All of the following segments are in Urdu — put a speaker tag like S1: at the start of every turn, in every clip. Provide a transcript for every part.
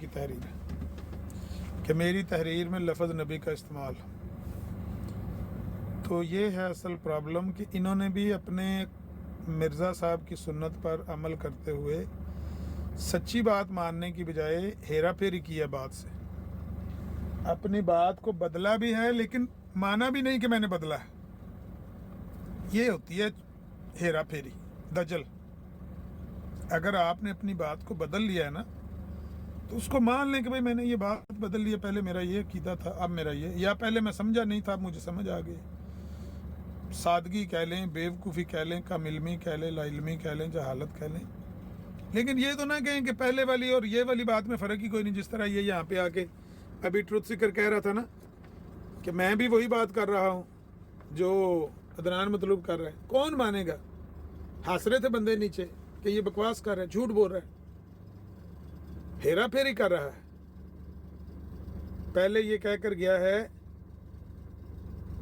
S1: کی تحریر ہے کہ میری تحریر میں لفظ نبی کا استعمال، تو یہ ہے اصل پرابلم کہ انہوں نے بھی اپنے مرزا صاحب کی سنت پر عمل کرتے ہوئے سچی بات ماننے کی بجائے ہیرا پھیری کی ہے بات سے، اپنی بات کو بدلا بھی ہے لیکن مانا بھی نہیں کہ میں نے بدلا ہے. یہ ہوتی ہے ہیرا پھیری، دجل. اگر آپ نے اپنی بات کو بدل لیا ہے نا تو اس کو مان لیں کہ بھائی میں نے یہ بات بدل لی ہے، پہلے میرا یہ عقیدہ تھا اب میرا یہ، یا پہلے میں سمجھا نہیں تھا اب مجھے سمجھ آ گئی. سادگی کہہ لیں، بیوقوفی کہہ لیں، کم علمی کہہ لیں، لا علمی کہہ لیں، جہالت کہہ لیں، لیکن یہ تو نہ کہیں کہ پہلے والی اور یہ والی بات میں فرق ہی کوئی نہیں. جس طرح یہ یہاں پہ آ کے ابھی ٹروتھ سیکر کہہ رہا تھا نا کہ میں بھی وہی بات کر رہا ہوں جو عدنان مطلوب کر رہا ہے. کون مانے گا؟ ہنس رہے تھے بندے نیچے کہ یہ بکواس کر رہا ہے، جھوٹ بول رہا ہے، ہیرا پھیری کر رہا ہے. پہلے یہ کہہ کر گیا ہے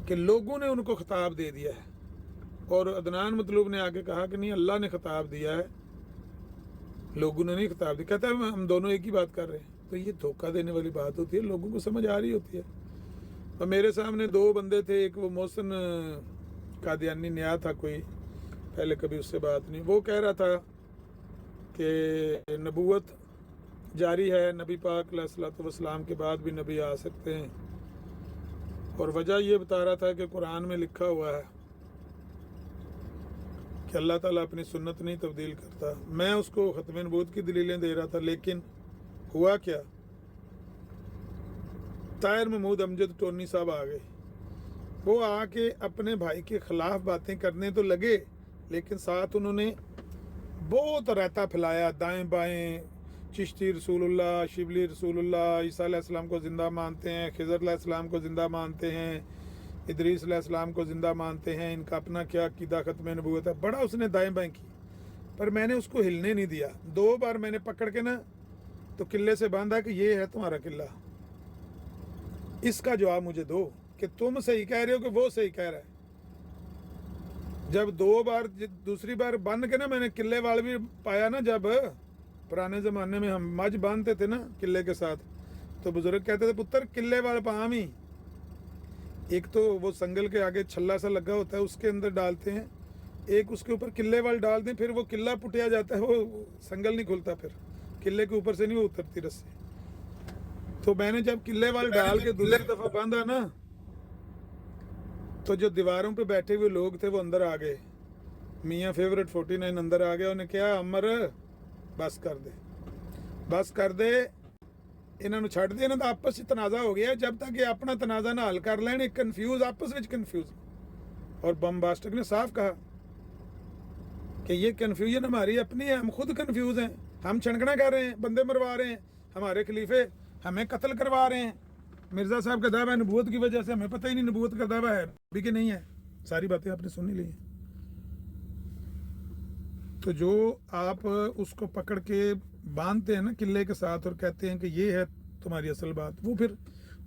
S1: کہ لوگوں نے ان کو خطاب دے دیا ہے، اور عدنان مطلوب نے آگے کہا کہ نہیں، اللہ نے خطاب دیا ہے، لوگوں نے نہیں خطاب دیا. کہتا ہے ہم دونوں ایک ہی بات کر رہے ہیں. تو یہ دھوکہ دینے والی بات ہوتی ہے، لوگوں کو سمجھ آ رہی ہوتی ہے. اور میرے سامنے دو بندے تھے، ایک وہ محسن قادیانی نیا تھا کوئی، پہلے کبھی اس سے بات نہیں، وہ کہہ رہا تھا کہ نبوت جاری ہے، نبی پاک علیہ الصلوۃ والسلام کے بعد بھی نبی آ سکتے ہیں، اور وجہ یہ بتا رہا تھا کہ قرآن میں لکھا ہوا ہے کہ اللہ تعالیٰ اپنی سنت نہیں تبدیل کرتا. میں اس کو ختم نبوت کی دلیلیں دے رہا تھا، لیکن ہوا کیا، طاہر محمود امجد ٹونی صاحب آ گئے. وہ آ کے اپنے بھائی کے خلاف باتیں کرنے تو لگے، لیکن ساتھ انہوں نے بہت ریتا پھیلایا دائیں بائیں. چشتی رسول اللہ، شبلی رسول اللہ، عیسیٰ علیہ السلام کو زندہ مانتے ہیں، خضر علیہ السلام کو زندہ مانتے ہیں، ادریس علیہ السلام کو زندہ مانتے ہیں، ان کا اپنا کیا عقیدہ ختم نبوت ہے. بڑا اس نے دائیں بائیں کی، پر میں نے اس کو ہلنے نہیں دیا. 2 بار میں نے پکڑ کے نا تو قلعے سے باندھا کہ یہ ہے تمہارا قلعہ، اس کا جواب مجھے دو کہ تم صحیح کہہ رہے ہو کہ وہ صحیح کہہ رہا ہے. جب 2 بار، دوسری بار باندھ کے نا میں نے قلعے وال بھی پایا نا، جب پرانے زمانے میں ہم مجھ باندھتے تھے نا قلعے کے ساتھ، تو بزرگ کہتے تھے پتر قلعے وال پام ہی، ایک تو وہ سنگل کے آگے چھلا سا لگا ہوتا ہے اس کے اندر ڈالتے ہیں، ایک اس کے اوپر قلعے وال ڈال دیں، پھر وہ قلعہ پٹیا جاتا ہے، وہ سنگل نہیں کھلتا، پھر قلعے کے اوپر سے نہیں وہ اترتی رسی. تو میں نے جب قلعے وال ڈال کے دوسری دفعہ باندھا نا تو جو دیواروں پہ بیٹھے ہوئے لوگ تھے وہ اندر آ گئے. میاں فیورٹ 49 اندر آ گیا، انہیں کہا عمر بس کر دے، بس کر دے، انہوں نے چھڑ دیا نا تو آپس سے تنازع ہو گیا. جب تک یہ اپنا تنازع نہ حل کر لین، کنفیوز آپس میں کنفیوز. اور بمباسٹک نے صاف کہا کہ یہ کنفیوژن ہماری اپنی ہے، ہم خود کنفیوز ہیں، ہم چھنکنا کر رہے ہیں، بندے مروا رہے ہیں، ہمارے خلیفے ہمیں قتل کروا رہے ہیں. مرزا صاحب کا دعویٰ ہے نبوت کی وجہ سے، ہمیں پتہ ہی نہیں نبوت کا دعویٰ ہے بھی کہ نہیں ہے. ساری باتیں آپ نے سنی لی ہیں. تو جو آپ اس کو پکڑ کے باندھتے ہیں نا قلعے کے ساتھ اور کہتے ہیں کہ یہ ہے تمہاری اصل بات، وہ پھر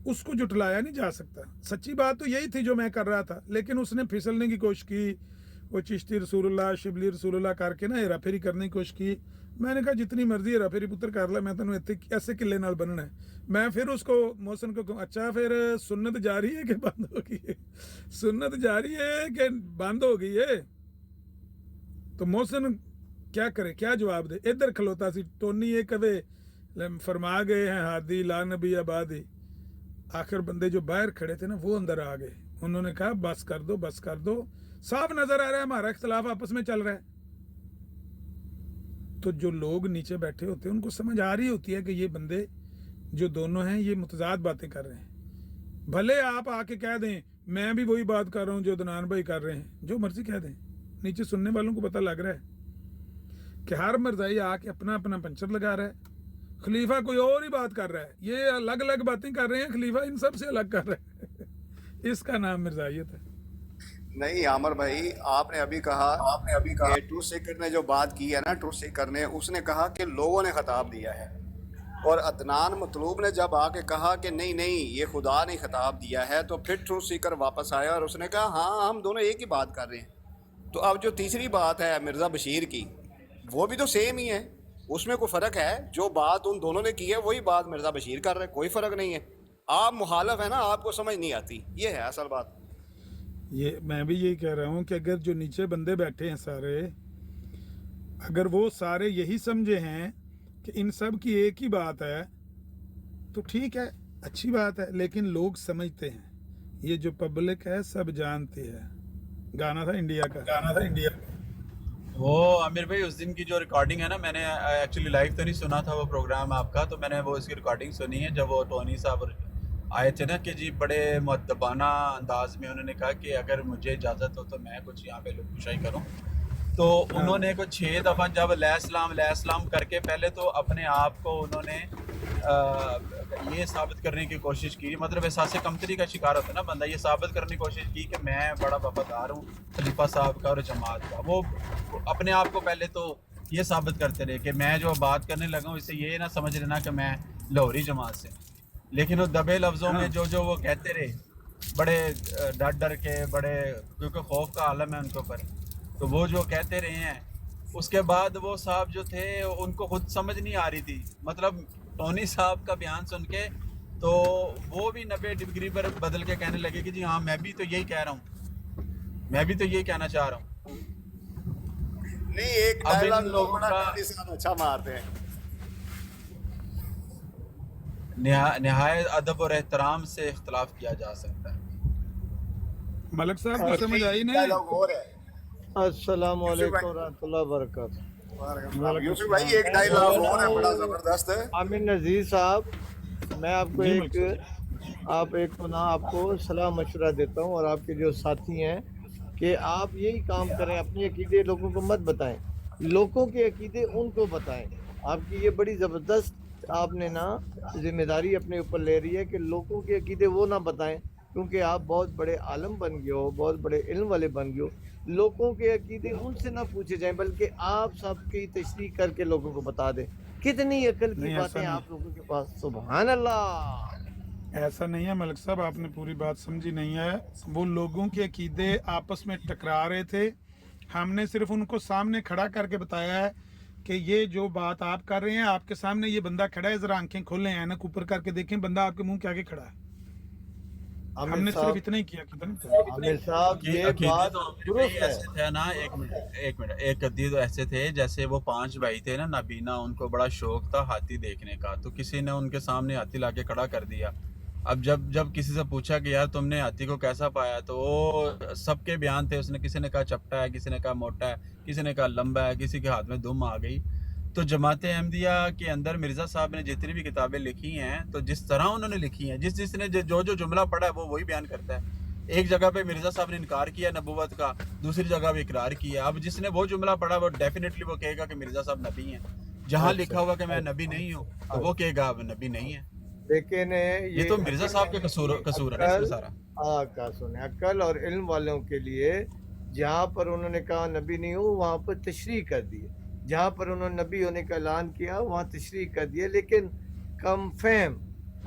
S1: اس کو جھٹلایا نہیں جا سکتا. سچی بات تو یہی تھی جو میں کر رہا تھا، لیکن اس نے پھسلنے کی کوشش کی، وہ چشتی رسول اللہ، شبلی رسول اللہ کر کے نا ہیرا پھیری کرنے کی کوشش کی. میں نے کہا جتنی مرضی ہیرا پھیری پتر کر لے، میں تینوں ایسے قلعے نال بننا ہے. میں پھر اس کو محسن کو کہوں اچھا پھر سنت جاری ہے کہ بند ہو گئی ہے؟ سنت جاری ہے کہ بند ہو گئی ہے؟ تو محسن کیا کرے، کیا جواب دے؟ ادھر کھلوتا سی ٹونی یہ کبھی فرما گئے ہیں ہادی لا نبی آبادی. آخر بندے جو باہر کھڑے تھے نا وہ اندر آ گئے، انہوں نے کہا بس کر دو، بس کر دو، صاف نظر آ رہا ہے ہمارا اختلاف آپس میں چل رہا ہے. تو جو لوگ نیچے بیٹھے ہوتے ہیں ان کو سمجھ آ رہی ہوتی ہے کہ یہ بندے جو دونوں ہیں یہ متضاد باتیں کر رہے ہیں. بھلے آپ آ کے کہہ دیں میں بھی وہی بات کر رہا ہوں جو عدنان بھائی کر رہے ہیں، جو مرضی کہہ دیں، نیچے سننے والوں کو پتہ لگ رہا ہے کہ ہر مرزائی آ کے اپنا اپنا پنچر لگا رہا ہے. خلیفہ کوئی اور ہی بات کر رہا ہے، یہ الگ الگ باتیں کر رہے ہیں، خلیفہ ان سب سے الگ کر رہا ہے. اس کا نام مرزائیت ہے.
S2: نہیں عامر بھائی، آپ نے ابھی کہا کہ ٹروتھ سیکر نے جو بات کی ہے نا، ٹروتھ سیکر نے، اس نے کہا کہ لوگوں نے خطاب دیا ہے، اور عدنان مطلوب نے جب آ کے کہا کہ نہیں نہیں یہ خدا نے خطاب دیا ہے، تو پھر ٹروتھ سیکر واپس آیا اور اس نے کہا ہاں ہم دونوں ایک ہی بات کر رہے ہیں. تو اب جو تیسری بات ہے مرزا بشیر کی، وہ بھی تو سیم ہی ہے. اس میں کوئی فرق ہے؟ جو بات ان دونوں نے کی ہے وہی بات مرزا بشیر کر رہے، کوئی فرق نہیں ہے. آپ مخالف ہیں نا، آپ کو سمجھ نہیں آتی، یہ ہے اصل بات.
S1: یہ میں بھی یہی کہہ رہا ہوں کہ اگر جو نیچے بندے بیٹھے ہیں سارے، اگر وہ سارے یہی سمجھے ہیں کہ ان سب کی ایک ہی بات ہے تو ٹھیک ہے، اچھی بات ہے. لیکن لوگ سمجھتے ہیں، یہ جو پبلک ہے سب جانتی ہے. گانا تھا انڈیا کا،
S3: وہ عامر بھائی اس دن کی جو ریکارڈنگ ہے نا، میں نے ایکچولی لائیو تو نہیں سنا تھا وہ پروگرام آپ کا، تو میں نے وہ اس کی ریکارڈنگ سنی ہے جب وہ ٹونی صاحب آئے تھے نا کہ جی بڑے مؤدبانہ انداز میں انہوں نے کہا کہ اگر مجھے اجازت ہو تو میں کچھ یہاں پہ لوگ کشائی کروں. تو انہوں نے کچھ 6 دفعہ جب علیہ السلام کر کے پہلے تو اپنے آپ کو انہوں نے یہ ثابت کرنے کی کوشش کی، مطلب احساس کمتری کا شکار ہوتا ہے نا بندہ، یہ ثابت کرنے کی کوشش کی کہ میں بڑا وفادار ہوں خلیفہ صاحب کا اور جماعت کا. وہ اپنے آپ کو پہلے تو یہ ثابت کرتے رہے کہ میں جو بات کرنے لگا ہوں اسے یہ نہ سمجھ لینا کہ میں لاہوری جماعت سے. لیکن وہ دبے لفظوں میں جو وہ کہتے رہے بڑے ڈر کے، بڑے کیونکہ خوف کا عالم ہے ان کے اوپر، تو وہ جو کہتے رہے ہیں اس کے بعد وہ صاحب جو تھے ان کو خود سمجھ نہیں آ رہی تھی. مطلب ٹونی صاحب کا بیان سن کے تو وہ بھی 90 ڈگری پر بدل کے کہنے لگے کہ جی ہاں میں بھی تو یہی کہہ رہا ہوں، میں بھی تو یہی کہنا چاہ رہا ہوں.
S2: نہیں، ایک
S3: اب
S2: ڈائلاگ
S3: ان لوگوں کا
S2: اچھا مارتے ہیں.
S3: نہایت ادب اور احترام سے اختلاف کیا جا سکتا ہے.
S1: ملک صاحب کو سمجھ آئی نہیں؟
S2: ڈائلاگ اور ہے.
S4: السلام
S2: یوسف
S4: علیکم
S2: بھائی،
S4: ورحمۃ اللہ وبرکاتہ.
S2: یوسف بھائی ایک ڈائلاگ اور ہے بڑا زبردست ہے.
S4: عامر نذیر صاحب، میں آپ کو
S1: جی ملک
S4: ایک تو نا آپ کو صلاح مشورہ دیتا ہوں، اور آپ کے جو ساتھی ہیں کہ آپ یہی کام کریں، اپنے عقیدے لوگوں کو مت بتائیں، لوگوں کے عقیدے ان کو بتائیں. آپ کی یہ بڑی زبردست آپ نے نا ذمہ داری اپنے اوپر لے رہی ہے کہ لوگوں کے عقیدے وہ نہ بتائیں، کیونکہ آپ بہت بڑے عالم بن گئے ہو، بہت بڑے علم والے بن گئے ہو. لوگوں کے عقیدے ان سے نہ پوچھے جائیں، بلکہ آپ سب کی تشریح کر کے لوگوں کو بتا دیں. کتنی عقل کی
S1: نہیں، ایسا
S4: باتیں
S1: نہیں،
S4: آپ لوگوں کے پاس، سبحان اللہ.
S1: ایسا نہیں ہے ملک صاحب، آپ نے پوری بات سمجھی نہیں ہے. وہ لوگوں کے عقیدے آپس میں ٹکرا رہے تھے، ہم نے صرف ان کو سامنے کھڑا کر کے بتایا ہے کہ یہ جو بات آپ کر رہے ہیں، آپ کے سامنے یہ بندہ کھڑا ہے، ذرا آنکھیں کھولیں، اینک اوپر کر کے دیکھیں بندہ آپ کے منہ کے آگے کھڑا ہے. ہم
S4: عامر
S1: نے صرف
S4: صاحب
S1: اتنا ہی کیا.
S4: عامر صاحب یہ
S3: عقیدے
S4: بات
S3: تو عامر بھائی
S4: درست ہے.
S3: ایسے تھے نا، ایک منٹ ایک عقیدے تو ایسے تھے جیسے وہ 5 بھائی تھے نا نابینا، ان کو بڑا شوق تھا ہاتھی دیکھنے کا، تو کسی نے ان کے سامنے ہاتھی لا کے کھڑا کر دیا. اب جب کسی سے پوچھا کہ یار تم نے ہاتھی کو کیسا پایا، تو وہ سب کے بیان تھے. اس نے کسی نے کہا چپٹا ہے، کسی نے کہا موٹا ہے، کسی نے کہا لمبا ہے، کسی کے ہاتھ میں دم آ گئی. تو جماعت احمدیہ کے اندر مرزا صاحب نے جتنی بھی کتابیں لکھی ہیں تو جس طرح انہوں نے لکھی ہیں، جس نے جو جملہ پڑھا ہے وہ وہی بیان کرتا ہے. ایک جگہ پہ مرزا صاحب نے انکار کیا نبوت کا، دوسری جگہ پہ اقرار کیا. اب جس نے وہ جملہ پڑھا وہ ڈیفینیٹلی وہ کہے گا کہ مرزا صاحب نبی ہیں. جہاں لکھا ہوا کہ میں نبی نہیں ہوں تو وہ کہے گا اب نبی نہیں ہے.
S4: لیکن
S3: یہ تو مرزا صاحب کے قصور ہے نا اس میں سارا.
S4: کا سنیں، عقل اور علم والوں کے لیے جہاں پر انہوں نے کہا نبی نہیں ہوں وہاں پر تشریح کر دی، جہاں پر انہوں نے نبی ہونے کا اعلان کیا وہاں تشریح کر دیا. لیکن کم فہم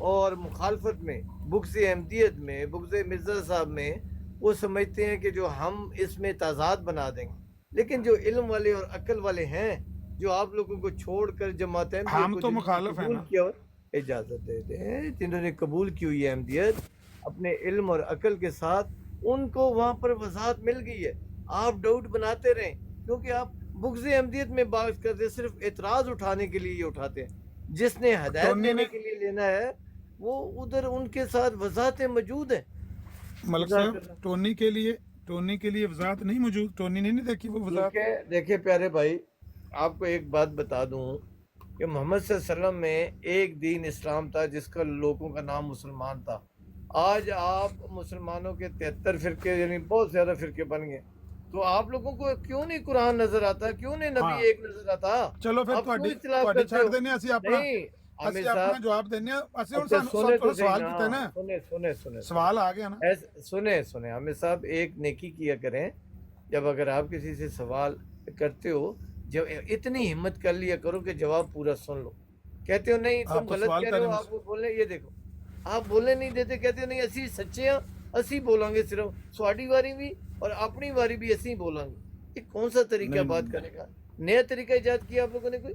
S4: اور مخالفت میں، بغض احمدیت میں، بغض مرزا صاحب میں، وہ سمجھتے ہیں کہ جو ہم اس میں تضاد بنا دیں گے. لیکن جو علم والے اور عقل والے ہیں، جو آپ لوگوں کو چھوڑ کر جماعت احمدیت
S1: ہم
S4: کو
S1: تو
S4: جنہوں نے
S1: مخالف ہیں
S4: قبول
S1: نا.
S4: کیا، اجازت دے دیں، جنہوں نے قبول کی ہوئی ہے احمدیت اپنے علم اور عقل کے ساتھ، ان کو وہاں پر وضاحت مل گئی ہے. آپ ڈاؤٹ بناتے رہیں، کیونکہ آپ بغض احمدیت میں بات کرتے، صرف اعتراض اٹھانے کے لیے یہ اٹھاتے ہیں. جس نے ہدایت
S1: ٹونی
S4: لینے
S1: نے
S4: کے لیے لینا ہے وہ ادھر ان کے ساتھ وضاحتیں موجود ہیں.
S1: ملک صاحب ٹونی کے لیے وضاحت نہیں موجود، ٹونی نے نہیں دیکھی وہ وضاحت.
S4: دیکھیں پیارے بھائی، آپ کو ایک بات بتا دوں کہ محمد صلی اللہ علیہ وسلم میں ایک دین اسلام تھا جس کا لوگوں کا نام مسلمان تھا. آج آپ مسلمانوں کے 73 فرقے، یعنی بہت زیادہ فرقے بن گئے. تو آپ لوگوں کو کیوں نہیں قرآن نظر آتا، کیوں نہیں نبی ایک نظر آتا؟
S1: چلو پھر
S4: آپ کیوں اختلاف
S1: تواڈی
S4: کرتے
S1: چھڈ
S4: ہو؟
S1: دینے اسی اپنا
S4: نہیں عامر
S1: اپنا
S4: صاحب،
S1: جواب دینے. اسی ہن
S4: اچھا سنے تو
S1: سوال
S4: صحیح
S1: کیتا ہے نا،
S4: سنے
S1: سوال آ گیا نا.
S4: سنے عامر صاحب، ایک نیکی کیا کریں. جب اگر آپ کسی سے سوال کرتے ہو، جب اتنی ہمت کر لیا کرو کہ جواب پورا سن لو. کہتے ہو نہیں تم
S1: آپ تو
S4: غلط
S1: سوال
S4: کہہ رہے
S1: کریں
S4: ہو،
S1: مجھ
S4: آپ
S1: سے.
S4: کو بولنے، یہ دیکھو آپ بولنے نہیں دیتے. کہتے ہو نہیں اسی سچے ہیں، اسی بولیں گے، صرف سواڈی واری بھی اور اپنی واری بھی اسی بولیں گے. یہ کون سا طریقہ
S1: نہیں
S4: بات کرنے کا؟ نیا طریقہ ایجاد کیا آپ لوگوں نے کوئی؟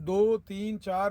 S1: 2, 3, 4,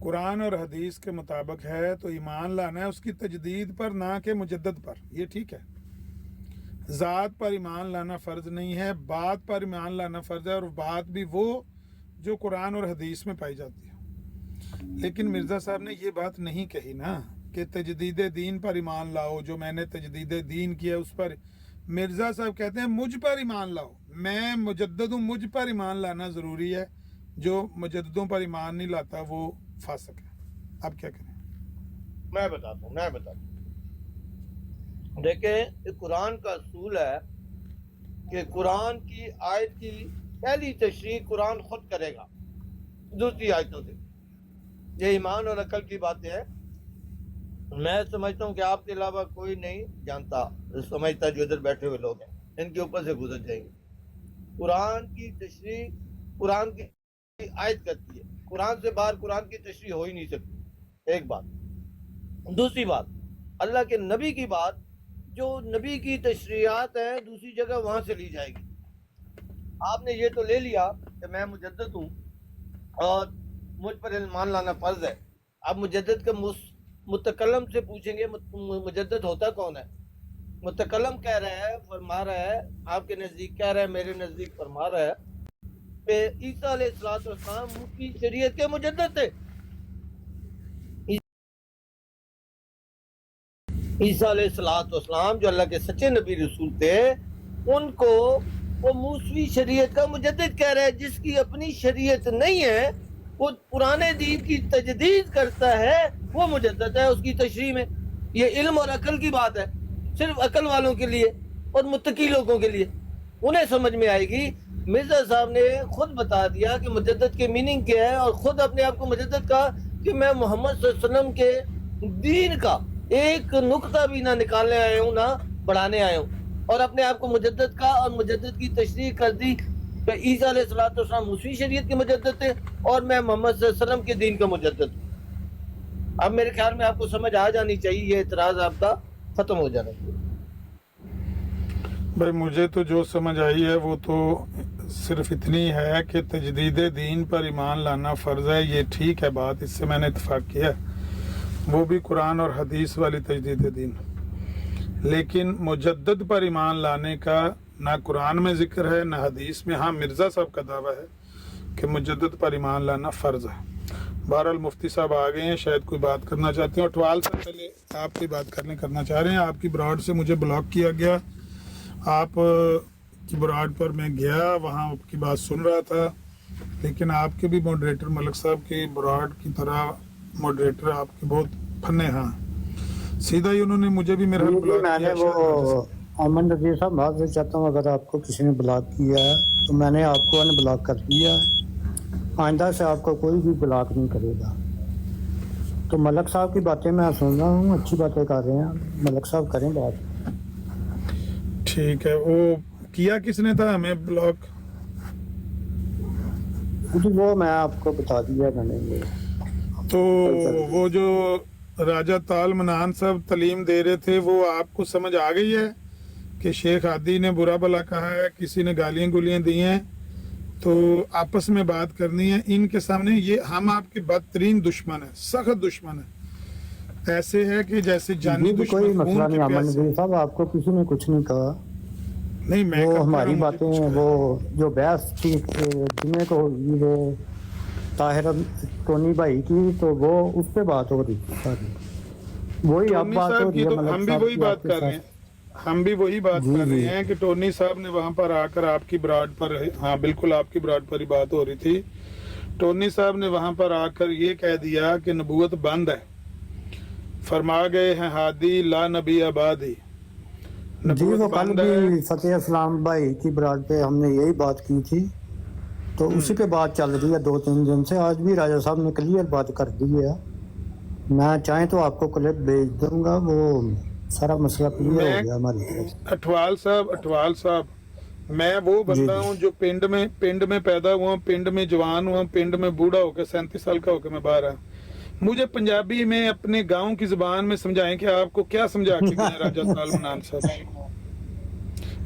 S1: قرآن اور حدیث کے مطابق ہے تو ایمان لانا ہے اس کی تجدید پر، نہ کہ مجدد پر. یہ ٹھیک ہے. ذات پر ایمان لانا فرض نہیں ہے، بات پر ایمان لانا فرض ہے، اور بات بھی وہ جو قرآن اور حدیث میں پائی جاتی ہے. لیکن مرزا صاحب نے یہ بات نہیں کہی نا کہ تجدید دین پر ایمان لاؤ، جو میں نے تجدید دین کیا اس پر. مرزا صاحب کہتے ہیں مجھ پر ایمان لاؤ، میں مجدد ہوں، مجھ پر ایمان لانا ضروری ہے. جو مجددوں پر ایمان نہیں لاتا وہ فاسق ہے. اب کیا کریں؟
S4: میں بتاتا ہوں. دیکھیں قرآن کا اصول ہے کہ قرآن کی آیت کی پہلی تشریح قرآن خود کرے گا دوسری آیتوں سے. یہ ایمان اور عقل کی باتیں ہیں. میں سمجھتا ہوں کہ آپ کے علاوہ کوئی نہیں جانتا، سمجھتا جو ادھر بیٹھے ہوئے لوگ ہیں، ان کے اوپر سے گزر جائیں گے. قرآن کی تشریح قرآن کی آیت کرتی ہے، قرآن سے باہر قرآن کی تشریح ہو ہی نہیں سکتی. ایک بات. دوسری بات، اللہ کے نبی کی بات، جو نبی کی تشریحات ہیں دوسری جگہ وہاں سے لی جائے گی. آپ نے یہ تو لے لیا کہ میں مجدد ہوں اور مجھ پر ایمان لانا فرض ہے. اب مجدد کے متکلم سے پوچھیں گے مجدد ہوتا کون ہے؟ متکلم کہہ رہا ہے، فرما رہا ہے، آپ کے نزدیک کہہ رہا ہے، میرے نزدیک فرما رہا ہے کہ عیسیٰ علیہ السلام کی شریعت کے مجدد تھے. عیسیٰ علیہ السلام جو اللہ کے سچے نبی رسول تھے، ان کو وہ موسوی شریعت کا مجدد کہہ رہا ہے. جس کی اپنی شریعت نہیں ہے، وہ پرانے دین کی تجدید کرتا ہے، وہ مجدد ہے اس کی تشریح میں. یہ علم اور عقل کی بات ہے، صرف عقل والوں کے لیے اور متقی لوگوں کے لیے. انہیں سمجھ میں آئے گی. مرزا صاحب نے خود بتا دیا کہ مجدد کے میننگ کیا ہے، اور خود اپنے آپ کو مجدد کہا کہ میں محمد صلی اللہ علیہ وسلم کے دین کا ایک نقطہ بھی نہ نکالنے آیا ہوں نہ بڑھانے آیا ہوں، اور اپنے آپ کو مجدد کا اور مجدد کی تشریح کر دی کہ عیسیٰ علیہ السلام موسوی شریعت کے مجدد تھے اور میں محمد صلی اللہ علیہ وسلم کے دین کا مجدد ہوں. اب میرے خیال میں آپ کو سمجھ آ جانی چاہیے، یہ اعتراض آپ کا ختم ہو جانا چاہیے.
S1: بھائی مجھے تو جو سمجھ آئی ہے وہ تو صرف اتنی ہے کہ تجدید دین پر ایمان لانا فرض ہے. یہ ٹھیک ہے بات، اس سے میں نے اتفاق کیا، وہ بھی قرآن اور حدیث والی تجدید دین. لیکن مجدد پر ایمان لانے کا نہ قرآن میں ذکر ہے نہ حدیث میں. ہاں مرزا صاحب کا دعویٰ ہے کہ مجدد پر ایمان لانا فرض ہے. بہرحال مفتی صاحب آ گئے ہیں، شاید کوئی بات کرنا چاہتے ہیں. اور اٹوال سے پہلے آپ کی بات کرنا چاہ رہے ہیں. آپ کی براڈ سے مجھے بلاک کیا گیا. آپ کی براڈ پر میں گیا، وہاں آپ کی بات سن رہا تھا، لیکن آپ کے بھی ماڈریٹر ملک صاحب کی براڈ کی طرح ماڈریٹر آپ کے بہت پھنے. ہاں سیدھا ہی انہوں نے مجھے بھی میرا بلاک
S5: میں نے
S1: کیا.
S5: وہ امن نذیر صاحب معذرت چاہتا ہوں اگر آپ کو کسی نے بلاک کیا ہے تو میں نے آپ کو ان بلاک کر دیا ہے. آئندہ سے آپ کو کوئی بھی بلاک نہیں کرے گا. تو ملک صاحب کی باتیں میں سن رہا ہوں، اچھی باتیں کر رہے ہیں، ملک صاحب کریں بات.
S1: ٹھیک ہے. وہ کیا کس نے تھا ہمیں بلاک؟
S5: جی وہ میں آپ کو بتا دیا میں نے.
S1: تو وہ جو راجہ تال منان صاحب تعلیم دے رہے تھے وہ آپ کو سمجھ آ گئی ہے کہ شیخ ہادی نے برا بھلا کہا ہے، کسی نے گالیاں گولیاں دی ہیں، تو آپس میں بات کرنی ہے ان کے سامنے. یہ ہم آپ کے بدترین دشمن ہیں، سخت دشمن ہیں. ایسے ہے کہ جیسے جانی
S5: جی کوئی
S1: دشمن
S5: مسئلہ
S1: خون کے
S5: نہیں امن
S1: پیاسے.
S5: نذیر صاحب، آپ کو کسی نے کچھ نہیں کہا.
S1: نہیں میں
S5: وہ
S1: کرتا
S5: ہماری
S1: ہوں، مجھے
S5: باتیں
S1: کچھ کہا.
S5: وہ جو بحث تھی جمعے کو ہوئی ہے طاہر ٹونی بھائی کی، تو وہ اس پہ بات ہو رہی تھی ساری. وہی اب
S1: ٹونی
S5: بات ہو
S1: صاحب
S5: رہی
S1: کی
S5: ہے
S1: تو
S5: ملک
S1: ہم بھی
S5: صاحب
S1: وہی
S5: کی
S1: بات
S5: آپ کے
S1: کر رہے ہیں.
S5: ساتھ.
S1: ہم بھی وہی بات
S5: جی
S1: کر
S5: جی
S1: رہے ہیں کہ ٹونی صاحب نے وہاں پر آ کر آپ کی براڈ پر، ہاں بالکل آپ کی براڈ پر ہی بات ہو رہی تھی. ٹونی صاحب نے وہاں پر آ کر یہ کہہ دیا کہ نبوت بند ہے. فرما گئے ہیں ہادی لا نبی آبادی.
S5: جی وہ
S1: نبوت
S5: کل
S1: بند ہے.
S5: بھی فتح اسلام بھائی کی براڈ پہ ہم نے یہی بات کی تھی، تو اسی پہ بات چل رہی ہے 2-3 دن سے. آج بھی راجہ صاحب نے کلیئر بات کر دی ہے. میں چاہیں تو آپ کو کلپ بھیج دوں گا، وہ سارا مسئلہ کلیئر ہو
S1: میں
S5: گیا ہماری طرف سے.
S1: اٹوال صاحب میں وہ
S5: جی
S1: بندہ
S5: جی
S1: ہوں جو پنڈ میں پیدا ہوا، پنڈ میں جوان ہوا، پنڈ میں بوڑھا ہو کے 37 سال کا ہو کے میں باہر آیا. مجھے پنجابی میں اپنے گاؤں کی زبان میں سمجھائیں کہ آپ کو کیا سمجھا کے گئے راجہ تال منان صاحب.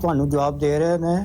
S5: ਤੁਹਾਨੂੰ ਜਵਾਬ ਦੇ ਰਹੇ ਨੇ।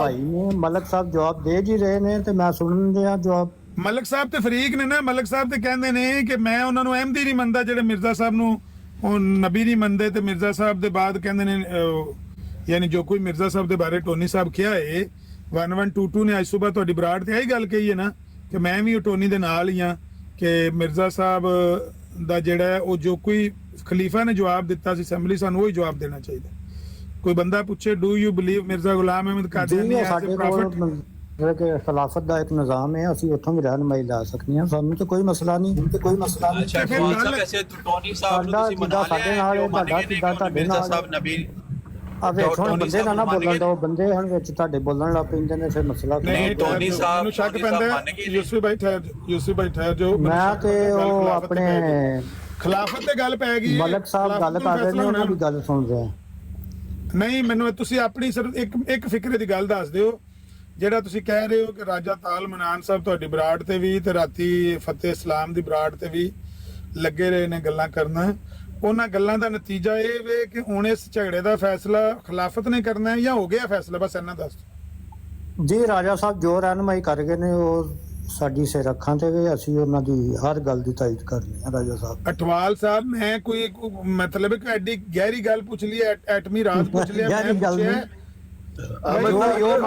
S5: ਭਾਈ ਨੇ, ਮਲਕ ਸਾਹਿਬ ਜਵਾਬ ਦੇ ਜੀ ਰਹੇ ਨੇ ਤੇ ਮੈਂ ਸੁਣਨ ਦਿਆਂ ਜਵਾਬ।
S1: ਮਲਕ ਸਾਹਿਬ ਤੇ ਫਰੀਕ ਨੇ ਨਾ, ਮਲਕ ਸਾਹਿਬ ਤੇ ਕਹਿੰਦੇ ਨੇ ਕਿ ਮੈਂ ਉਹਨਾਂ ਨੂੰ ਅਹਿਮਦੀ ਨਹੀਂ ਮੰਨਦਾ, ਜਿਹੜੇ ਮਿਰਜ਼ਾ ਸਾਹਿਬ ਨੂੰ ਉਹ ਨਬੀ ਨਹੀਂ ਮੰਨਦੇ, ਤੇ ਮਿਰਜ਼ਾ ਸਾਹਿਬ ਦੇ ਬਾਅਦ ਕਹਿੰਦੇ ਨੇ ਯਾਨੀ ਜੋ ਕੋਈ ਮਿਰਜ਼ਾ ਸਾਹਿਬ ਦੇ ਬਾਰੇ ਟੋਨੀ ਸਾਹਿਬ ਕਿਹਾ ਏ 1122 ਨੇ ਅੱਜ ਸਵੇਰ ਤੁਹਾਡੀ ਬਰਾੜ ਤੇ ਆਹੀ ਗੱਲ ਕਹੀ ਹੈ ਨਾ ਕਿ ਮੈਂ ਵੀ ਉਹ ਟੋਨੀ ਦੇ ਨਾਲ ਹੀ ਆ ਕਿ ਮਿਰਜ਼ਾ ਸਾਹਿਬ ਦਾ ਜਿਹੜਾ ਹੈ ਉਹ ਜੋ ਕੋਈ ਖਲੀਫਾ ਨੇ ਜਵਾਬ ਦਿੱਤਾ ਸੀ ਅਸੈਂਬਲੀ, ਸਾਨੂੰ ਉਹੀ ਜਵਾਬ ਦੇਣਾ ਚਾਹੀਦਾ। ਕੋਈ ਬੰਦਾ ਪੁੱਛੇ ਡੂ ਯੂ ਬਲੀਵ ਮਿਰਜ਼ਾ ਗੁਲਾਮ ਅਹਿਮਦ
S5: ਜੀ
S1: ਕਾਦੀਆਨੀ
S5: ਉਹ
S1: ਐਜ਼
S5: ਸਾਡੇ
S1: ਅ
S5: ਕੋਲ
S1: ਪ੍ਰੋਫਿਟ?
S5: ਮਤਲਬ ਕਿ ਖਿਲਾਫਤ ਦਾ ਇੱਕ ਨਿਜ਼ਾਮ ਹੈ, ਅਸੀਂ ਉੱਥੋਂ ਵੀ ਰਹਿਨਮਾਈ ਲਾ ਸਕਦੇ ਹਾਂ, ਸਾਨੂੰ ਤਾਂ ਕੋਈ ਮਸਲਾ ਨਹੀਂ, ਤੇ ਕੋਈ ਮਸਲਾ ਨਹੀਂ।
S3: ਅੱਛਾ
S1: ਫਿਰ
S3: ਫਵਾਦ
S1: ਗੱਲ-
S3: ਸਾਹਿਬ ਵੈਸੇ ਟੋਨੀ ਸਾਹਿਬ ਨੂੰ
S5: ਸਾਡਾ
S3: ਤੁਸੀਂ
S5: ਜਿੱਦਾਂ
S3: ਮਨਾ
S5: ਸਾਡੇ
S3: ਲਿਆ
S5: ਨਾਲ
S3: ਹੈ
S5: ਹੈ,
S3: ਕਿ ਉਹ ਮੰਨ
S5: ਤੁਹਾਡਾ
S3: ਗਏ ਨੇ
S5: ਜਿੱਦਾਂ
S3: ਕਿ
S5: ਤੁਹਾਡੇ
S3: ਮਿਰਜ਼ਾ
S5: ਨਾਲ
S3: ਸਾਹਿਬ ਨਬੀ
S5: ਆ ਵੇਖੋ ਹੁਣ
S3: ਟੋਨੀ
S5: ਬੰਦੇ
S3: ਸਾਹਿਬ
S5: ਨਾ
S3: ਮੰਨ
S5: ਬੋਲਣ
S3: ਗਏ।
S5: ਦੋ, ਬੰਦੇ ਹੁਣ ਵਿੱਚ ਤੁਹਾਡੇ ਬੋਲਣ ਲੱਗ ਪੈਂਦੇ ਨੇ, ਫਿਰ ਮਸਲਾ
S1: ਨਹੀਂ
S3: ਨਹੀਂ, ਟੋਨੀ ਸਾਹਿਬ-
S1: ਮੈਨੂੰ ਸ਼ੱਕ
S3: ਟੋਨੀ
S1: ਪੈਂਦਾ
S3: ਸਾਹਿਬ
S1: ਹੈ।
S3: ਮੰਨ ਗਏ ਨੇ।
S1: ਯੂਸਫੀ ਭਾਈ ਠਹਿਰ ਜਾਓ। ਮੈਨੂੰ
S5: ਮੈਂ
S1: ਸ਼ੱਕ
S5: ਤੇ
S1: ਪੈਂਦਾ, ਗੱਲ
S5: ਉਹ
S1: ਖਿਲਾਫਤ ਤੇ ਪੈ ਗਈ।
S5: ਆਪਣੇ
S1: ਖਿਲਾਫਤ ਤੇ ਗੱਲ ਪੈ ਗਈ ਹੈ।
S5: ਮਲਕ ਸਾਹਿਬ
S1: ਖਿਲਾਫਤ
S5: ਗੱਲ
S1: ਤੋਂ
S5: ਕਰ ਰਹੇ ਨੇ,
S1: ਫੈਸਲਾ
S5: ਉਹਨਾਂ
S1: ਹੋਣਾ।
S5: ਦੀ ਗੱਲ ਸੁਣ ਰਹੇ ਆ।
S1: ਨਹੀਂ ਮੈਨੂੰ ਤੁਸੀਂ ਆਪਣੀ ਸਿਰਫ ਇੱਕ ਫਿਕਰੇ ਦੀ ਗੱਲ ਦੱਸ ਦਿਓ, ਜਿਹੜਾ ਤੁਸੀਂ ਕਹਿ ਰਹੇ ਹੋ ਕਿ ਰਾਜਾ ਤਾਲ ਮਨਾਨ ਸਾਹਿਬ ਤੁਹਾਡੀ ਬਰਾੜ ਤੇ ਵੀ ਤੇ ਰਾਤੀ ਫਤਿਹ ਇਸਲਾਮ ਦੀ ਬਰਾੜ ਤੇ ਵੀ ਲੱਗੇ ਰਹੇ ਨੇ ਗੱਲਾਂ ਕਰਨਾ, ਉਹਨਾਂ ਗੱਲਾਂ ਦਾ ਨਤੀਜਾ ਇਹ ਵੇ ਕਿ ਹੁਣ ਇਸ ਝਗੜੇ ਦਾ ਫੈਸਲਾ ਖਿਲਾਫਤ ਨੇ ਕਰਨਾ ਹੈ ਜਾਂ ਹੋ ਗਿਆ ਫੈਸਲਾ? ਬਸ ਇੰਨਾ ਦੱਸ ਦਿਓ।
S5: ਜੀ ਰਾਜਾ ਸਾਹਿਬ ਜੋ ਰਹਿਨਮਾਈ ਕਰ ਗਏ ਨੇ ਉਹ ਸਾਡੀ ਸਿਰ ਅੱਖਾਂ ਤੇ ਵੇ, ਅਸੀਂ ਉਹਨਾਂ ਦੀ ਹਰ ਗੱਲ ਦੀ ਤਾਇਦ ਕਰਨੀ ਹੈ। ਰਾਜਾ ਸਾਹਿਬ
S1: ਅਟਵਾਲ ਸਾਹਿਬ ਮੈਂ ਕੋਈ ਮਤਲਬ ਕਿ ਐਡੀ ਗਹਿਰੀ ਗੱਲ ਪੁੱਛ ਲਈ, ਐਟਮੀ ਰਾਤ ਪੁੱਛ ਲਿਆ, ਮੈਂ
S5: ਗਹਿਰੀ ਗੱਲ
S1: ਪੁੱਛਿਆ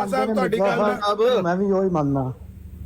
S1: ਸਾਹਿਬ ਤੁਹਾਡੀ ਗੱਲ ਦਾ
S5: ਮੈਂ ਵੀ ਉਹੀ ਮੰਨਣਾ।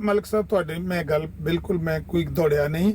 S1: ਮਲਕ ਸਾਹਿਬ ਤੁਹਾਡੇ ਮੈਂ ਗੱਲ ਬਿਲਕੁਲ ਮੈਂ ਕੋਈ ਦੌੜਿਆ ਨਹੀਂ,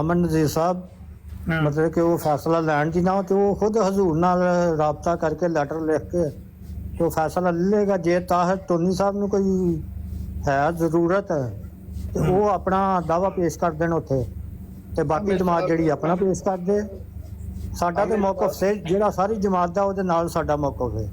S5: ਅਮਨ ਨਜ਼ੀਰ ਸਾਹਿਬ,
S1: ਹਾਂ।
S5: ਮਤਲਬ ਕਿ ਉਹ ਫੈਸਲਾ ਲੈਣ ਦੀ ਨਾ ਤੇ ਉਹ ਖੁਦ ਹਜ਼ੂਰ ਨਾਲ ਰਾਬਤਾ ਕਰਕੇ ਲੈਟਰ ਲਿਖ ਕੇ ਤੇ ਉਹ ਫੈਸਲਾ ਲੈ ਲੇਗਾ। ਜੇ ਤਾਂ ਟੋਨੀ ਸਾਹਿਬ ਨੂੰ ਕੋਈ ਹੈ ਜ਼ਰੂਰਤ ਤੇ ਉਹ ਆਪਣਾ ਦਾਵਾ ਪੇਸ਼ ਕਰ ਦੇਣ ਉੱਥੇ, ਤੇ ਬਾਕੀ ਜਮਾਤ ਜਿਹੜੀ ਆਪਣਾ ਪੇਸ਼ ਕਰ ਦੇ। ਸਾਡਾ ਤੇ ਮੌਕਫ ਸੇ ਜਿਹੜਾ ਸਾਰੀ ਜਮਾਤ ਦਾ ਉਹਦੇ ਨਾਲ ਸਾਡਾ ਮੌਕਫ ਹੈ।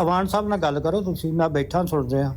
S5: ਅਵਾਨ ਸਾਹਿਬ ਨਾਲ ਗੱਲ ਕਰੋ ਤੁਸੀਂ, ਮੈਂ ਬੈਠਾ ਸੁਣ ਰਿਹਾ।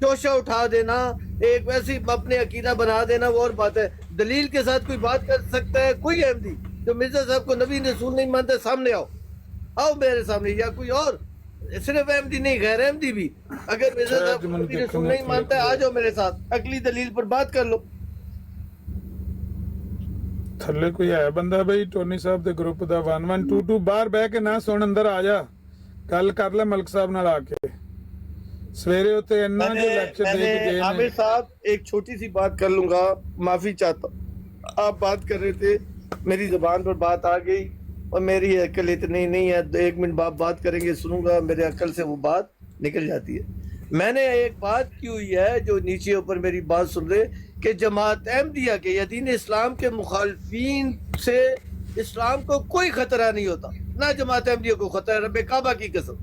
S4: شوشہ اٹھا دینا، ایک ویسی اپنے عقیدہ بنا دینا، وہ اور بات ہے. دلیل کے ساتھ کوئی بات کر سکتا ہے کوئی احمدی جو مرزا صاحب کو نبی رسول نہیں مانتا؟ سامنے آؤ میرے سامنے، یا کوئی اور، صرف احمدی نہیں غیر احمدی بھی، اگر مرزا صاحب کو نبی رسول نہیں مانتا ہے آ جاؤ میرے ساتھ، عقلی دلیل پر بات کر لو.
S1: ਥੱਲੇ ਕੋਈ ਹੈ ਬੰਦਾ ਬਈ ਟੋਨੀ ਸਾਹਿਬ ਦੇ ਗਰੁੱਪ ਦਾ 1122 ਬਾਹਰ ਬਹਿ ਕੇ ਨਾ ਸੁਣ, ਅੰਦਰ ਆ ਜਾ, ਗੱਲ ਕਰ ਲੈ ਮਲਕ ਸਾਹਿਬ ਨਾਲ ਆ ਕੇ. ਸਵੇਰੇ ਉੱਤੇ ਇੰਨਾ ਜੋ ਲੈਕਚਰ ਦੇ ਕੇ ਗਏ
S4: عامر
S1: ਨੇ.
S4: صاحب ایک چھوٹی سی بات کر لوں گا، معافی چاہتا ہوں. آپ بات کر رہے تھے، میری زبان پر بات آ گئی اور میری عقل اتنی نہیں ہے، 1 منٹ بعد بات کریں گے سنوں گا، میرے عقل سے وہ بات نکل جاتی ہے. میں نے ایک بات کی ہوئی ہے، جو نیچے اوپر میری بات سن رہے کہ جماعت احمدیہ کے یا دین اسلام کے مخالفین سے اسلام کو کوئی خطرہ نہیں ہوتا، نہ جماعت احمدیہ کو خطرہ ہے، رب کعبہ کی قسم.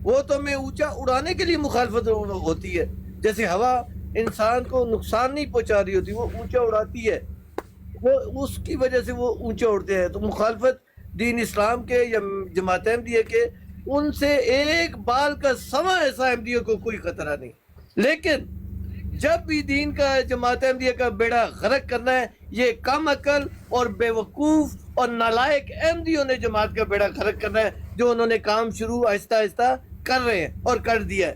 S4: وہ تو میں اونچا اڑانے کے لیے مخالفت ہوتی ہے، جیسے ہوا انسان کو نقصان نہیں پہنچا رہی ہوتی، وہ اونچا اڑاتی ہے، وہ اس کی وجہ سے وہ اونچا اڑتے ہیں. تو مخالفت دین اسلام کے یا جماعت احمدیہ کے، ان سے ایک بال کا سما ایسا احمدیہ کو کوئی خطرہ نہیں. لیکن جب بھی دین کا جماعت احمدیہ کا بیڑا غرق کرنا ہے، یہ کم عقل اور بے وقوف اور نالائق احمدیوں نے جماعت کا بیڑا غرق کرنا ہے، جو انہوں نے کام شروع آہستہ آہستہ کر رہے ہیں اور کر دیا ہے.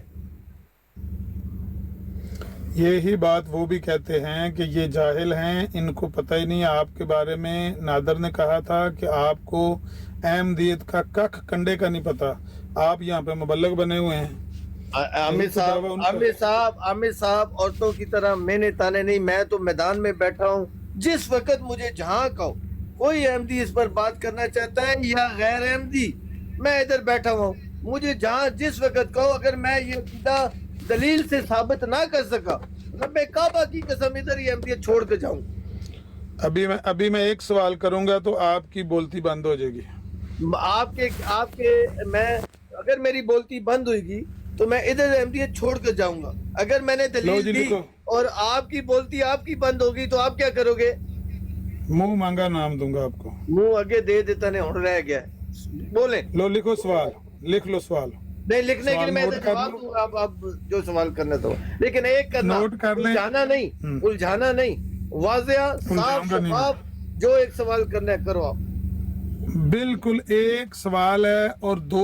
S1: یہی بات وہ بھی کہتے ہیں کہ یہ جاہل ہیں، ان کو پتہ ہی نہیں. آپ کے بارے میں نادر نے کہا تھا کہ آپ کو احمدیت کا ککھ کنڈے کا نہیں پتا، آپ یہاں پہ مبلغ بنے ہوئے ہیں.
S4: عامر صاحب عورتوں کی طرح میں نے تانے نہیں، میں تو میدان میں بیٹھا ہوں. جس وقت مجھے جہاں کہو کوئی احمدی اس پر بات کرنا چاہتا ہے یا غیر احمدی، میں ادھر بیٹھا ہوں. مجھے جہاں جس وقت کہو، اگر میں یہ عقیدہ دلیل سے ثابت نہ کر سکا، رب کعبہ کی قسم ادھر یہ احمدیت چھوڑ کے جاؤں.
S1: ابھی میں ایک سوال کروں گا تو آپ کی بولتی بند ہو جائے گی.
S4: آپ کے میں اگر میری بولتی بند ہوئے گی تو میں ادھر احمدیت چھوڑ کر جاؤں گا. اگر میں نے دلیل دی اور آپ کی بولتی آپ کی بند ہوگی تو آپ کیا کرو گے؟
S1: منہ مانگا نام دوں گا آپ کو.
S4: منہ آگے دے دیتا نہیں، ہون رہ گیا. بولیں.
S1: لو لکھو سوال، لکھ لو سوال.
S4: نہیں لکھنے کے لیے میں جواب دوں گا، آپ جو سوال کرنا تو، لیکن ایک کرنا،
S1: نوٹ کر لیں،
S4: الجھانا نہیں، واضح صاف شفاف جو ایک سوال کرنا ہے کرو. آپ
S1: بالکل ایک سوال ہے اور 2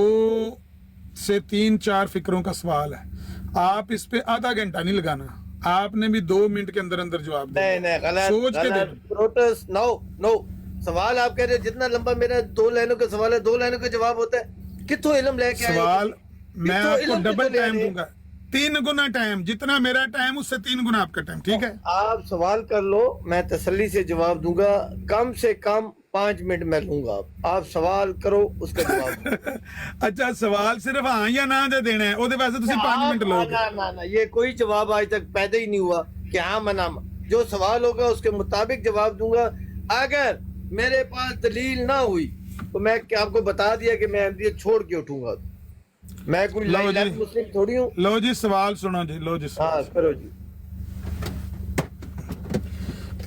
S1: سے 3-4 فکروں کا سوال ہے. آپ اس پہ آدھا گھنٹہ نہیں لگانا، آپ نے بھی 2 منٹ کے اندر اندر جواب دیا.
S4: نہیں
S1: سوچ کے
S4: غلط پروٹسٹ نو سوال آپ کہہ رہے جتنا لمبا میرا 2 لائنوں کا سوال ہے، 2 لائنوں کا جواب ہوتا ہے. کتوں علم لے کے آئے
S1: سوال میں آپ کو ڈبل ٹائم دوں گا، 3 گنا ٹائم، جتنا میرا ٹائم اس سے 3 گنا آپ کا ٹائم. ٹھیک ہے،
S4: آپ سوال کر لو، میں تسلی سے جواب دوں گا. کم سے کم 5 منٹ میں لوں گا. آپ سوال کرو، اس کا جواب.
S1: اچھا سوال صرف ہاں یا نہ دے دینا ہے، وہ ویسے تسی 5 منٹ لو گے.
S4: نہ یہ کوئی جواب آج تک پیدا ہی نہیں ہوا کہ ہاں منع. جو سوال ہوگا اس کے مطابق جواب دوں گا. اگر میرے پاس دلیل نہ ہوئی تو میں آپ کو بتا دیا کہ میں احمدیت چھوڑ کے اٹھوں گا. میں کوئی مسلم تھوڑی ہوں.
S1: لو جی سوال سنو جی، لو جی
S4: ہاں کرو جی.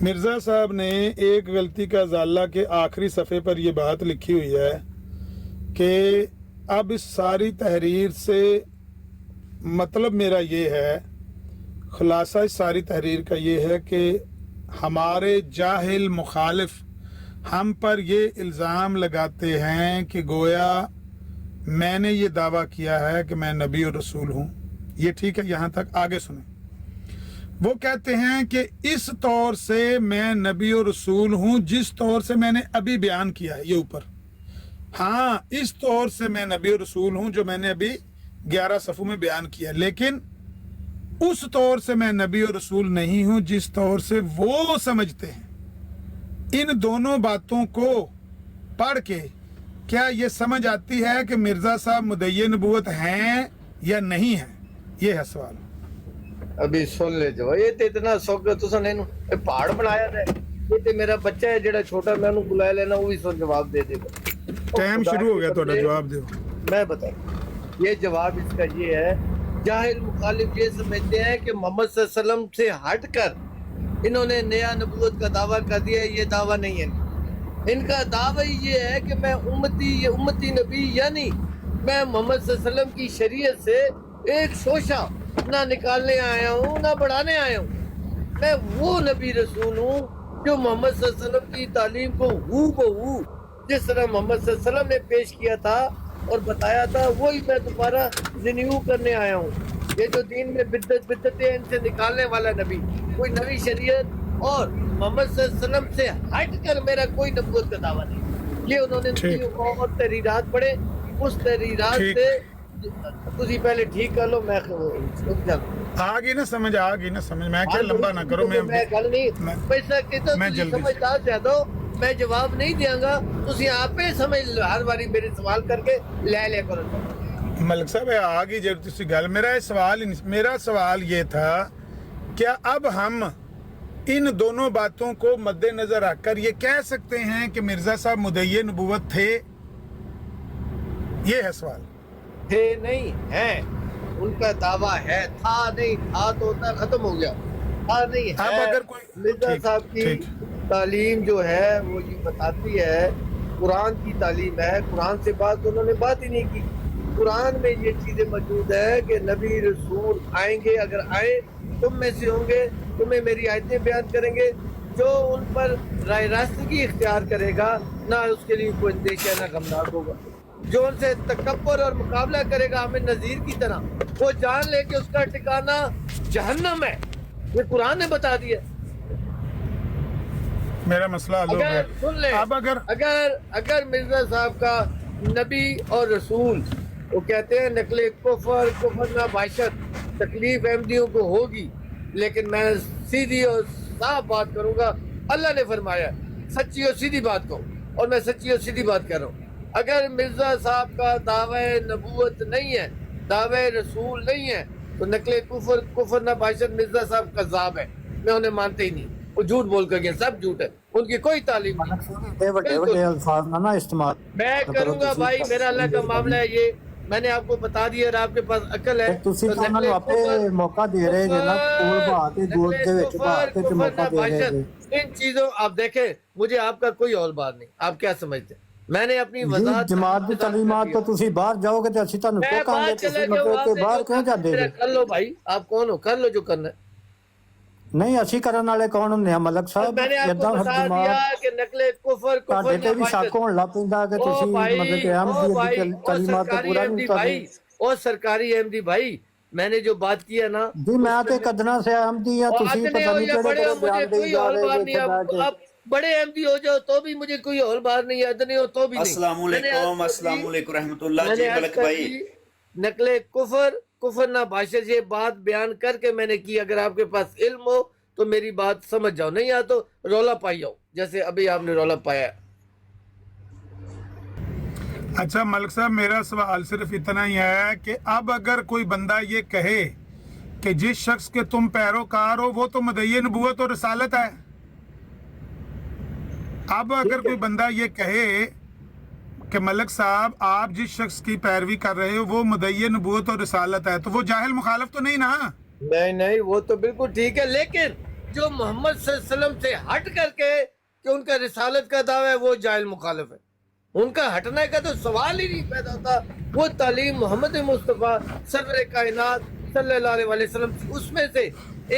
S1: مرزا صاحب نے ایک غلطی کا ازالہ کے آخری صفحے پر یہ بات لکھی ہوئی ہے کہ اب اس ساری تحریر سے مطلب میرا یہ ہے، خلاصہ اس ساری تحریر کا یہ ہے کہ ہمارے جاہل مخالف ہم پر یہ الزام لگاتے ہیں کہ گویا میں نے یہ دعویٰ کیا ہے کہ میں نبی اور رسول ہوں. یہ ٹھیک ہے، یہاں تک آگے سنیں. وہ کہتے ہیں کہ اس طور سے میں نبی اور رسول ہوں جس طور سے میں نے ابھی بیان کیا ہے، یہ اوپر. ہاں اس طور سے میں نبی اور رسول ہوں جو میں نے ابھی 11 صفحوں میں بیان کیا، لیکن اس طور سے میں نبی اور رسول نہیں ہوں جس طور سے وہ سمجھتے ہیں. ان دونوں باتوں کو پڑھ کے کیا یہ سمجھ آتی ہے کہ مرزا صاحب مدعی نبوت ہیں یا نہیں ہیں؟ یہ ہے سوال.
S4: ابھی سن لے جو یہ تے اتنا سوکھا تساں نے پہاڑ بنایا ہے. یہ تے میرا بچہ ہے جڑا چھوٹا، میں انہوں بلایا لینا، وہ بھی سن جواب دے دے گا.
S1: ٹائم شروع ہو گیا تھوڑا، جواب دیو.
S4: میں بتاؤں یہ جواب اس کا یہ ہے، جاہل مخالف یہ سمجھتے ہیں کہ محمد صلی اللہ علیہ وسلم سے ہٹ کر انہوں نے نیا نبوت کا دعویٰ کر دیا. یہ دعویٰ نہیں ہے. ان کا دعویٰ یہ ہے کہ میں امتی نبی، یعنی میں محمد صلی اللہ علیہ وسلم کی شریعت سے ایک شوشہ نہ نکالنے آیا ہوں نہ بڑھانے آیا ہوں. میں وہ نبی رسول ہوں جو محمد صلی اللہ علیہ وسلم کی تعلیم کو ہو بہو جس طرح محمد صلی اللہ علیہ وسلم نے پیش کیا تھا اور بتایا تھا وہی میں دوبارہ رینیو کرنے آیا ہوں. یہ جو دین میں بدعتیں ان سے نکالنے والا نبی، کوئی نئی شریعت اور محمد صلی اللہ علیہ وسلم سے ہٹ کر میرا کوئی نبوت کا دعویٰ نہیں. یہ انہوں نے اور تحریرات پڑھے، اس تحریرات سے تسی پہلے ٹھیک کر لو. میں
S1: آگے نہ سمجھ میں کیا لمبا نہ کرو.
S4: میں گل نہیں پیسہ کہتا تسی سمجھدار زیادہ ہو، میں جواب نہیں دیاں گا، تسی آپ ہی سمجھ لو. ہر باری میرے سوال کر کے لے کرو.
S1: ملک صاحب آگے جب تسی گل میرا سوال یہ تھا، کیا اب ہم ان دونوں باتوں کو مد نظر رکھ کر یہ کہہ سکتے ہیں کہ مرزا صاحب مدعی نبوت تھے؟ یہ ہے سوال.
S4: تھے نہیں ہیں، ان کا دعویٰ ہے. تھا نہیں، تھا تو ہوتا ختم ہو گیا. تھا نہیں ہے.
S1: اب اگر کوئی
S4: مرزا صاحب کی تعلیم جو ہے وہ یہ بتاتی ہے، قرآن کی تعلیم ہے. قرآن سے بات انہوں نے بات ہی نہیں کی. قرآن میں یہ چیزیں موجود ہے کہ نبی رسول آئیں گے، اگر آئے تم میں سے ہوں گے، تمہیں میری آیتیں بیان کریں گے. جو ان پر رائے راستگی اختیار کرے گا نہ اس کے لیے کوئی اندیشہ نہ غمناک ہوگا. جو ان سے تکبر اور مقابلہ کرے گا ہمیں نذیر کی طرح، وہ جان لے کہ اس کا ٹھکانہ جہنم ہے. یہ قرآن نے بتا دیا.
S1: میرا مسئلہ حل ہو گیا.
S4: اگر سن لیں،
S1: اب
S4: اگر مرزا صاحب کا نبی اور رسول وہ کہتے ہیں نقل کفر نہ باشد، تکلیف احمدیوں کو ہوگی، لیکن میں سیدھی اور صاف بات کروں گا. اللہ نے فرمایا سچی اور سیدھی بات کو، اور میں سچی اور سیدھی بات کر رہا ہوں. اگر مرزا صاحب کا دعوی نبوت نہیں ہے، دعوی رسول نہیں ہے، تو نقل کفر نہ باشد مرزا صاحب کذاب ہے. میں انہیں مانتے ہی نہیں. وہ جھوٹ بول کر گیا، سب جھوٹ ہے. ان کی کوئی تعلیم نہیں.
S5: الفاظ نہ استعمال
S4: میں کروں گا بھائی، میرا اللہ کا معاملہ ہے. یہ میں نے آپ کو بتا دیا، اور آپ کے پاس عقل ہے.
S5: موقع دے رہے
S4: ان چیزوں آپ دیکھیں، مجھے آپ کا کوئی اور بات نہیں. آپ کیا سمجھتے ہیں؟ میں نے اپنی وضاحت
S5: جماعت کی تعلیمات تو تسی باہر جاؤ گے تو اسی تانوں ٹوکاں گے. تسی مطلب کہ باہر کیوں جاندے جے؟
S4: کر لو بھائی، آپ کون ہو، کر لو جو کرنا ہے.
S5: نہیں اسی کرن والے کون ہوندے ہیں ملک صاحب؟
S4: میں نے آپ کو بتا دیا کہ نقل کفر
S5: تے بھی شک ہون لگ پیندا کہ تسی مطلب کہ احمدیت کی تعلیمات کو پورا نہیں کرتے.
S4: اور سرکاری احمدی بھائی، میں نے جو بات کی ہے نا
S5: جی، میں تے قدرہ سے احمدی ہوں. تسی پتہ نہیں کیڑے بیان دے جا رہے.
S4: آپ بڑے احمدی ہو جاؤ تو بھی مجھے کوئی اور بات نہیں، ادنی ہو تو بھی نہیں.
S6: السلام علیکم. السلام علیکم رحمۃ اللہ. جی ملک بھائی،
S4: نقل کفر نہ باشد یہ بات بیان کر کے میں نے کی. اگر آپ کے پاس علم ہو تو میری بات سمجھ جاؤ، نہیں آ تو رولا پائی جاؤ جیسے ابھی آپ نے رولا پایا.
S1: اچھا ملک صاحب، میرا سوال صرف اتنا ہی ہے کہ اب اگر کوئی بندہ یہ کہے کہ جس شخص کے تم پیروکار ہو وہ تو مدعی نبوت اور رسالت ہے، اب اگر کوئی بندہ یہ کہے کہ ملک صاحب آپ جس شخص کی پیروی کر رہے ہو وہ مدعی نبوت اور رسالت ہے، تو وہ جاہل مخالف تو نہیں نا؟
S4: نہیں، وہ تو بالکل ٹھیک ہے، لیکن جو محمد صلی اللہ علیہ وسلم سے ہٹ کر کے کہ ان کا رسالت کا دعویٰ ہے وہ جاہل مخالف ہے. ان کا ہٹنے کا تو سوال ہی نہیں پیدا ہوتا. وہ تعلیم محمد مصطفیٰ سرور کائنات صلی اللہ علیہ وسلم، اس میں سے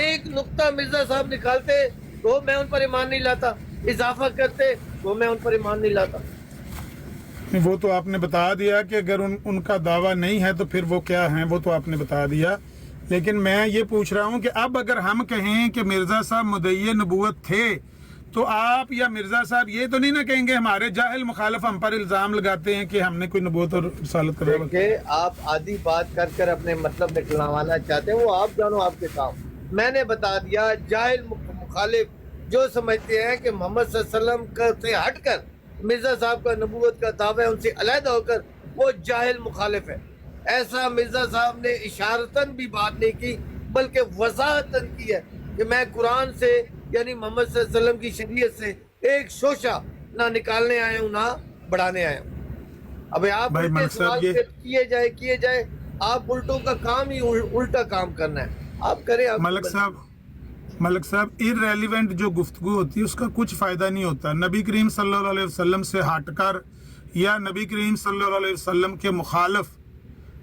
S4: ایک نقطہ مرزا صاحب نکالتے تو میں ان پر ایمان نہیں لاتا، اضافہ کرتے تو میں ان پر ایمان نہیں لاتا.
S1: وہ تو آپ نے بتا دیا کہ اگر ان کا دعویٰ نہیں ہے تو پھر وہ کیا ہیں، وہ تو آپ نے بتا دیا. لیکن میں یہ پوچھ رہا ہوں کہ اب اگر ہم کہیں کہ مرزا صاحب مدعی نبوت تھے تو آپ یا مرزا صاحب یہ تو نہیں نہ کہیں گے ہمارے جاہل مخالف ہم پر الزام لگاتے ہیں کہ ہم نے کوئی نبوت اور رسالت کا دعویٰ کیا.
S4: آپ آدھی بات کر اپنے مطلب نکلوانا چاہتے ہیں، وہ آپ جانو آپ کے کام. میں نے بتا دیا جاہل مخالف جو سمجھتے ہیں کہ محمد صلی اللہ علیہ وسلم سے ہٹ کر مرزا صاحب کا نبوت کا دعویٰ ان سے علیحدہ ہو کر وہ جاہل مخالف ہے. ایسا مرزا صاحب نے اشارتاً بھی بات نہیں کی بلکہ وضاحتاً کی ہے کہ میں قرآن سے یعنی محمد صلی اللہ علیہ وسلم کی شریعت سے ایک شوشہ نہ نکالنے آئے ہوں نہ بڑھانے آئے ہوں. اب آپ کیے جائے آپ الٹوں کا کام ہی الٹا کام کرنا ہے. آپ کریں.
S1: ملک صاحب irrelevant جو گفتگو ہوتی ہے اس کا کچھ فائدہ نہیں ہوتا. نبی کریم صلی اللہ علیہ وسلم سے ہٹ کر یا نبی کریم صلی اللہ علیہ وسلم کے مخالف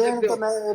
S5: ਦੇਣ ਤੇ ਮੈਂ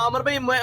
S7: ਅਮਰ ਭਾਈ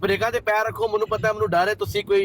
S7: ਬ੍ਰੇਕਾਂ ਤੇ ਪੈਰ ਰੱਖੋ, ਮੈਨੂੰ ਪਤਾ ਹੈ, ਮੈਨੂੰ ਡਰ ਹੈ ਤੁਸੀਂ ਕੋਈ